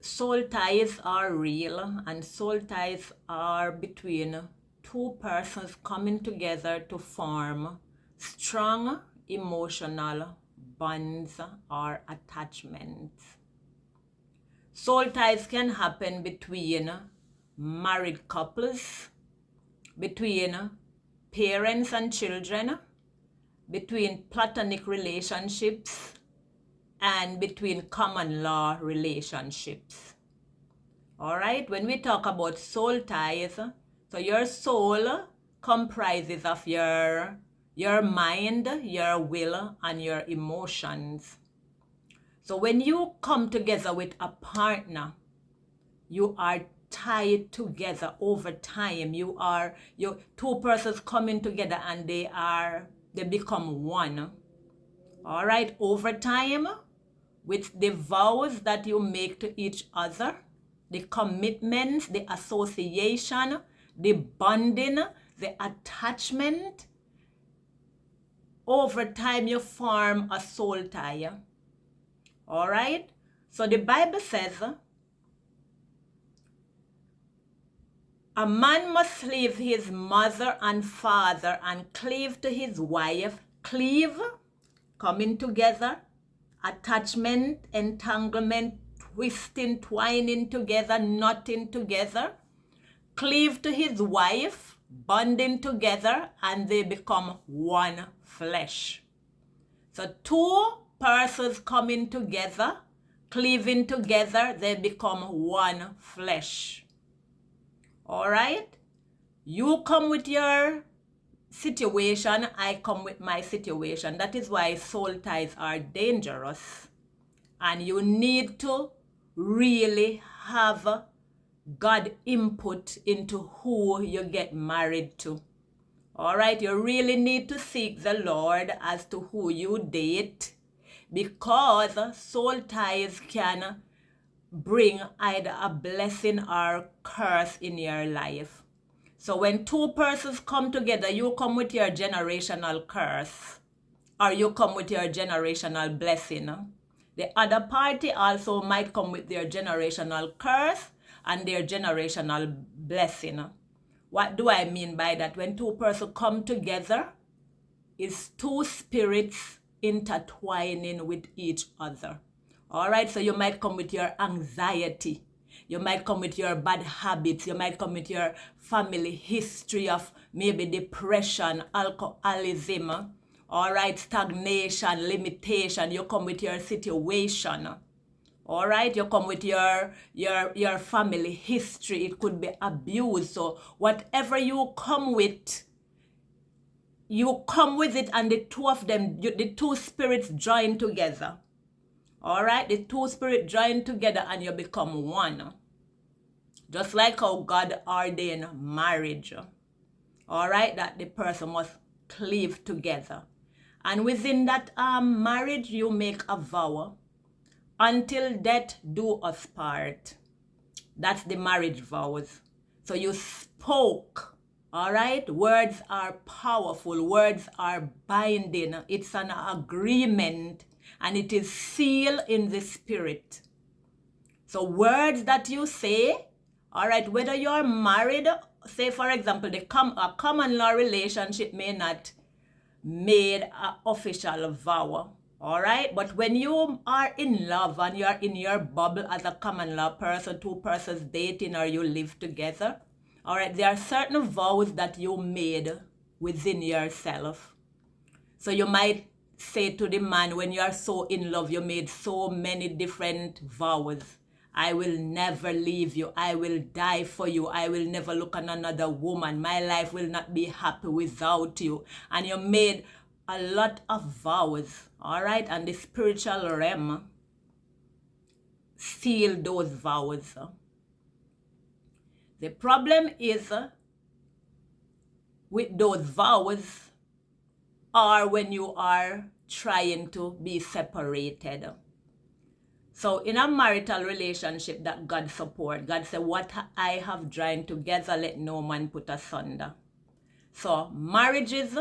Soul ties are real, and soul ties are between two persons coming together to form strong emotional bonds or attachments. Soul ties can happen between married couples, between parents and children, between platonic relationships, and between common law relationships. All right, when we talk about soul ties, so your soul comprises of your mind, your will, and your emotions. So when you come together with a partner, you are tied together over time. You two persons coming together and they become one. All right, over time, with the vows that you make to each other, the commitments, the association, the bonding, the attachment, over time you form a soul tie. All right, so the Bible says a man must leave his mother and father and cleave to his wife. Cleave, coming together, attachment, entanglement, twisting, twining together, knotting together. Cleave to his wife, bonding together, and they become one flesh. So two persons coming together, cleaving together, they become one flesh. All right? You come with your situation, I come with my situation. That is why soul ties are dangerous. And you need to really have God input into who you get married to. All right, you really need to seek the Lord as to who you date, because soul ties can bring either a blessing or curse in your life. So when two persons come together, you come with your generational curse or you come with your generational blessing. The other party also might come with their generational curse and their generational blessing. What do I mean by that? When two persons come together, it's two spirits intertwining with each other. All right, so you might come with your anxiety. You might come with your bad habits. You might come with your family history of maybe depression, alcoholism, all right, stagnation, limitation. You come with your situation. All right, you come with your family history. It could be abuse. So whatever you come with it, and the two of them, the two spirits join together. All right, the two spirits join together and you become one. Just like how God ordained marriage. All right, that the person must cleave together. And within that marriage, you make a vow. Until death do us part. That's the marriage vows. So you spoke. All right, words are powerful. Words are binding. It's an agreement and it is sealed in the spirit. So words that you say, all right, whether you're married, say for example, a common law relationship may not made an official vow, all right? But when you are in love and you're in your bubble as a common law person, two persons dating or you live together, all right, there are certain vows that you made within yourself. So you might say to the man, when you are so in love, you made so many different vows. I will never leave you. I will die for you. I will never look at another woman. My life will not be happy without you. And you made a lot of vows, all right? And the spiritual realm sealed those vows. The problem is with those vows or when you are trying to be separated. So in a marital relationship that God supports, God said, what I have joined together, let no man put asunder. So marriages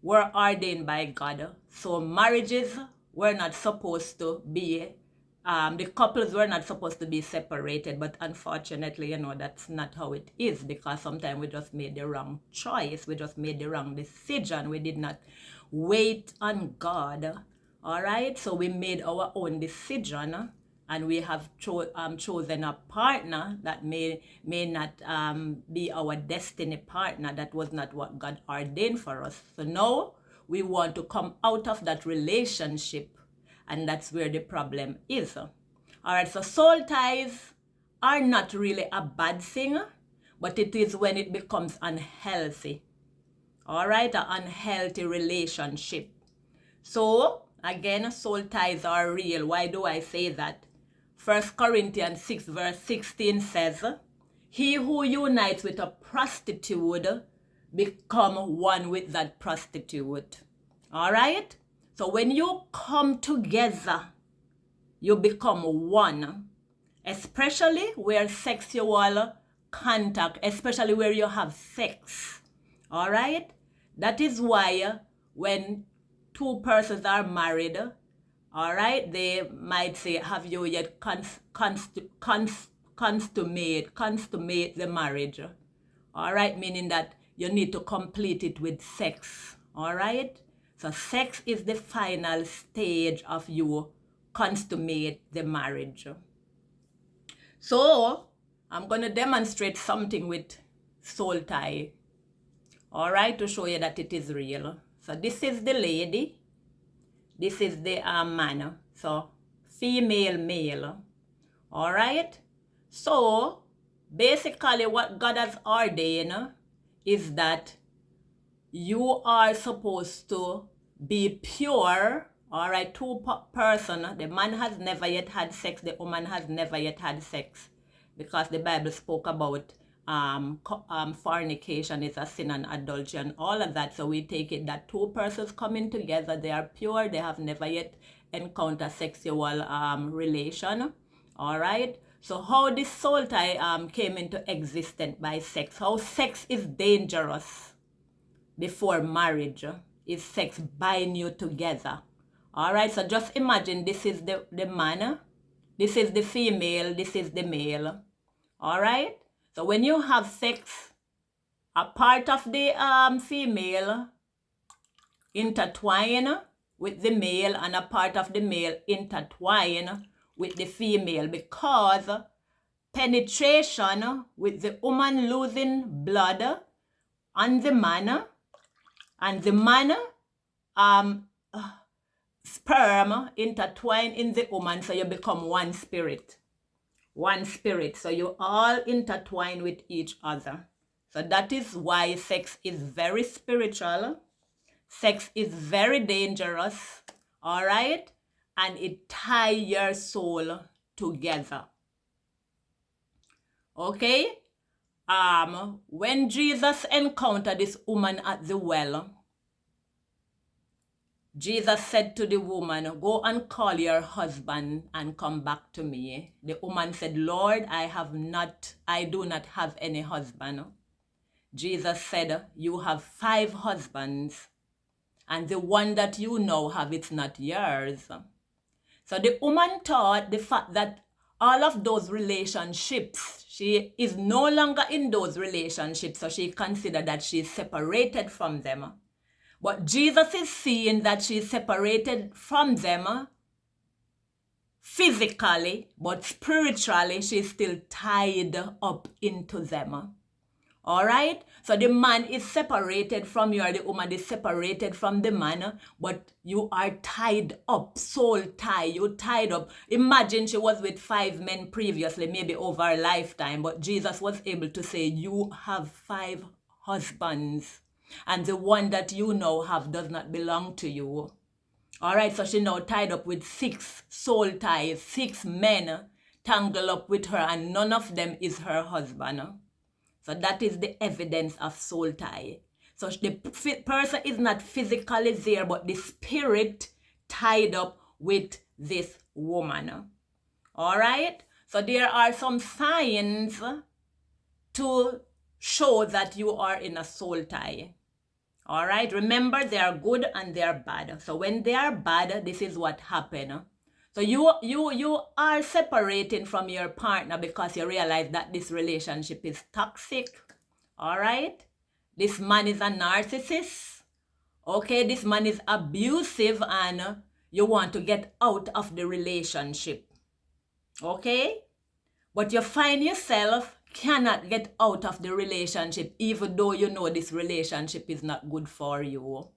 were ordained by God. So marriages were not supposed to be the couples were not supposed to be separated, but unfortunately, that's not how it is, because sometimes we just made the wrong choice. We just made the wrong decision. We did not wait on God. All right, so we made our own decision, and we have chosen a partner that may not be our destiny partner. That was not what God ordained for us. So now we want to come out of that relationship, and that's where the problem is. All right, so soul ties are not really a bad thing, but it is when it becomes unhealthy. All right, an unhealthy relationship. So again, soul ties are real. Why do I say that? 1 Corinthians 6 verse 16 says, he who unites with a prostitute become one with that prostitute. All right? So when you come together, you become one, especially where sexual contact, especially where you have sex. All right? That is why when two persons are married, all right, they might say, have you yet consummate the marriage? All right, meaning that you need to complete it with sex. All right? So sex is the final stage of you consummate the marriage. So I'm going to demonstrate something with soul tie. All right, to show you that it is real. So this is the lady. This is the man. So female, male. All right. So basically what God has ordained is that you are supposed to be pure. All right, person. The man has never yet had sex. The woman has never yet had sex, because the Bible spoke about fornication is a sin, and adultery and all of that. So we take it that two persons coming together, they are pure, they have never yet encountered sexual relation. All right. So how this soul tie came into existence by sex, how sex is dangerous before marriage, is sex bind you together. All right, so just imagine this is the man, this is the female, this is the male. All right, so when you have sex, a part of the female intertwine with the male, and a part of the male intertwine with the female, because penetration with the woman losing blood on the man, and the man sperm intertwine in the woman, so you become one spirit. One spirit. So you all intertwine with each other. So that is why sex is very spiritual. Sex is very dangerous. All right? And it ties your soul together. Okay? When Jesus encountered this woman at the well, Jesus said to the woman, go and call your husband and come back to me. The woman said, Lord, I do not have any husband. Jesus said, you have 5 husbands, and the one that you now have, it's not yours. So the woman thought the fact that all of those relationships, she is no longer in those relationships, so she considered that she's separated from them. But Jesus is seeing that she's separated from them physically, but spiritually, she's still tied up into them. All right? So the man is separated from you, or the woman is separated from the man, but you are tied up, soul tie, you tied up. Imagine she was with 5 men previously, maybe over a lifetime, but Jesus was able to say, you have 5 husbands, and the one that you now have does not belong to you. All right, so she now tied up with 6 soul ties, 6 men tangled up with her, and none of them is her husband. So that is the evidence of soul tie. So the person is not physically there, but the spirit tied up with this woman. All right, so there are some signs to show that you are in a soul tie. All right, remember, they are good and they are bad. So when they are bad, this is what happened. So you are separating from your partner because you realize that this relationship is toxic. All right? This man is a narcissist. Okay, this man is abusive and you want to get out of the relationship. Okay? But you find yourself cannot get out of the relationship even though you know this relationship is not good for you.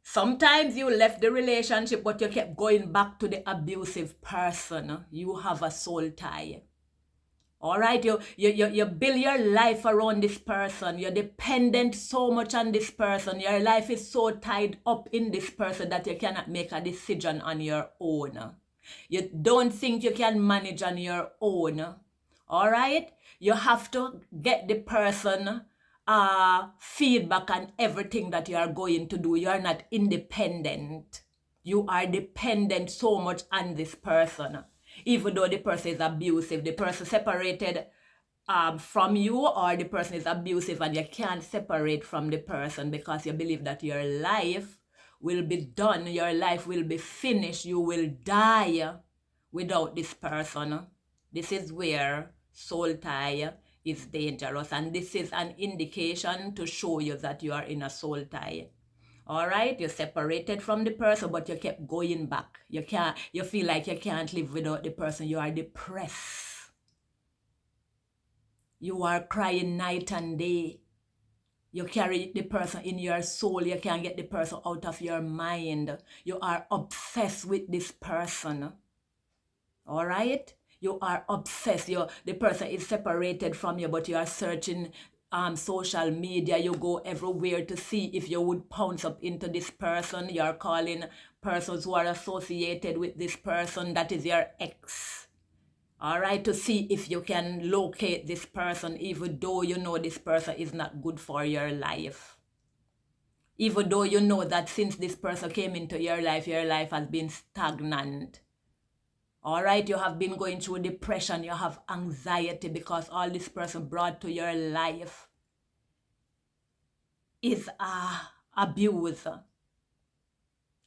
Sometimes you left the relationship but you kept going back to the abusive person. You have a soul tie. All right, you build your life around this person. You're dependent so much on this person. Your life is so tied up in this person that you cannot make a decision on your own. You don't think you can manage on your own. All right, you have to get the person feedback on everything that you are going to do. You are not independent. You are dependent so much on this person. Even though the person is abusive, the person separated from you, or the person is abusive and you can't separate from the person because you believe that your life will be done, your life will be finished, you will die without this person. This is where soul tie is dangerous, and this is an indication to show you that you are in a soul tie. All right, you're separated from the person, but you kept going back. You feel like you can't live without the person. You are depressed. You are crying night and day. You carry the person in your soul. You can't get the person out of your mind. You are obsessed with this person. All right? You are obsessed. The person is separated from you, but you are searching social media. You go everywhere to see if you would pounce up into this person. You are calling persons who are associated with this person, that is your ex. All right, to see if you can locate this person, even though you know this person is not good for your life. Even though you know that since this person came into your life has been stagnant. All right, you have been going through depression, you have anxiety because all this person brought to your life is abuse.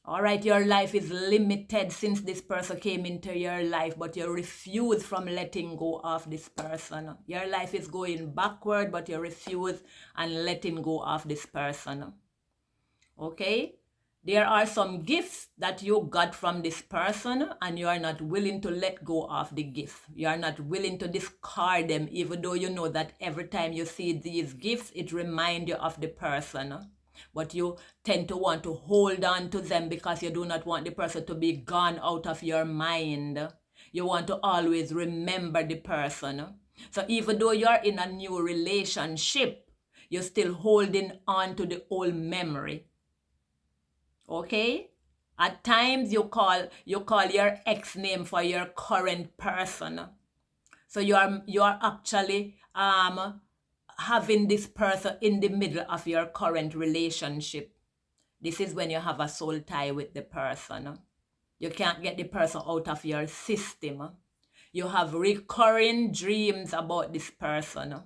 All right, your life is limited since this person came into your life, but you refuse from letting go of this person. Your life is going backward, but you refuse and letting go of this person. Okay? There are some gifts that you got from this person and you are not willing to let go of the gift. You are not willing to discard them, even though you know that every time you see these gifts, it reminds you of the person. But you tend to want to hold on to them because you do not want the person to be gone out of your mind. You want to always remember the person. So even though you are in a new relationship, you're still holding on to the old memory. Okay? At times you call your ex name for your current person. So you are actually having this person in the middle of your current relationship. This is when you have a soul tie with the person. You can't get the person out of your system. You have recurring dreams about this person.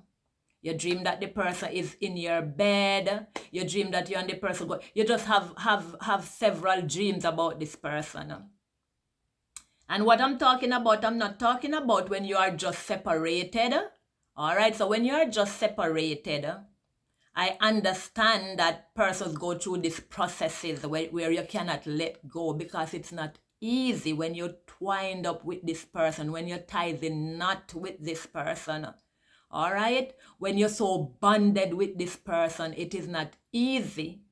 You dream that the person is in your bed. You dream that you and the person go. You just have several dreams about this person. And what I'm talking about, I'm not talking about when you are just separated. All right, so when you are just separated, I understand that persons go through these processes where you cannot let go because it's not easy when you're twined up with this person, when you're tied the knot with this person. All right, when you're so bonded with this person, it is not easy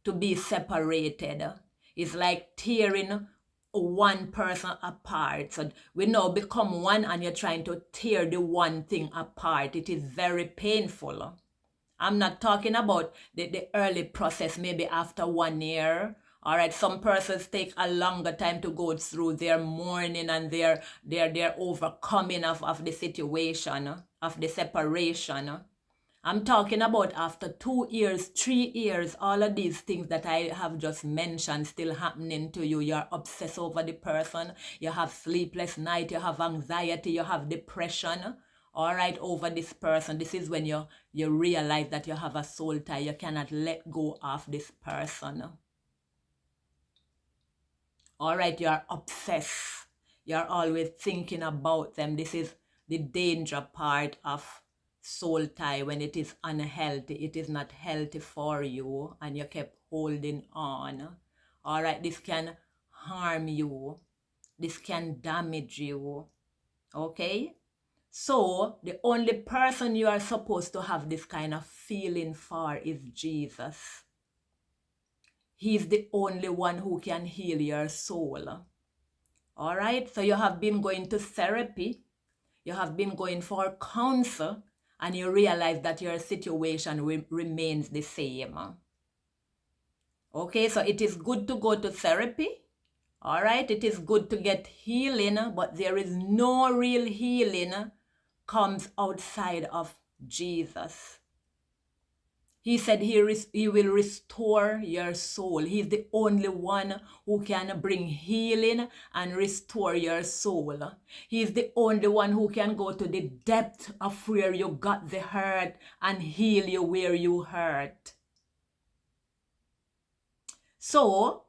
to be separated. It's like tearing one person apart. So we now become one and you're trying to tear the one thing apart. It is very painful. I'm not talking about the early process, maybe after 1 year. All right, some persons take a longer time to go through their mourning and their overcoming of the situation, of the separation. I'm talking about after 2 years, 3 years, all of these things that I have just mentioned still happening to you. You're obsessed over the person. You have sleepless night. You have anxiety. You have depression. All right, over this person. This is when you realize that you have a soul tie. You cannot let go of this person. All right, you're obsessed. You're always thinking about them. This is the danger part of soul tie when it is unhealthy. It is not healthy for you and you kept holding on. All right, this can harm you. This can damage you. Okay? So, the only person you are supposed to have this kind of feeling for is Jesus. He's the only one who can heal your soul. All right, so you have been going to therapy, you have been going for counsel, and you realize that your situation remains the same. Okay, so it is good to go to therapy. All right, it is good to get healing, but there is no real healing comes outside of Jesus. He said he will restore your soul. He's the only one who can bring healing and restore your soul. He's the only one who can go to the depth of where you got the hurt and heal you where you hurt. So,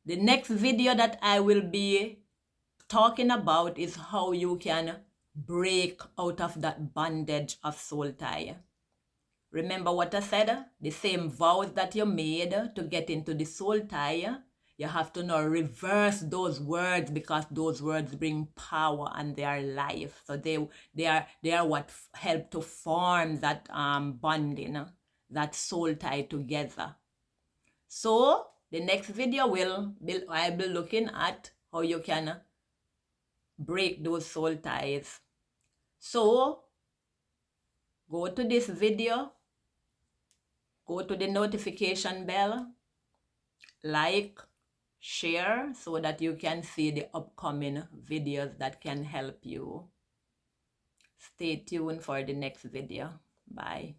the next video that I will be talking about is how you can break out of that bondage of soul tie. Remember what I said? The same vows that you made to get into the soul tie, you have to now reverse those words because those words bring power and they are life. So they are what help to form that bonding, that soul tie together. So the next video I'll be looking at how you can break those soul ties. So go to this video. Go to the notification bell, like, share so that you can see the upcoming videos that can help you. Stay tuned for the next video. Bye.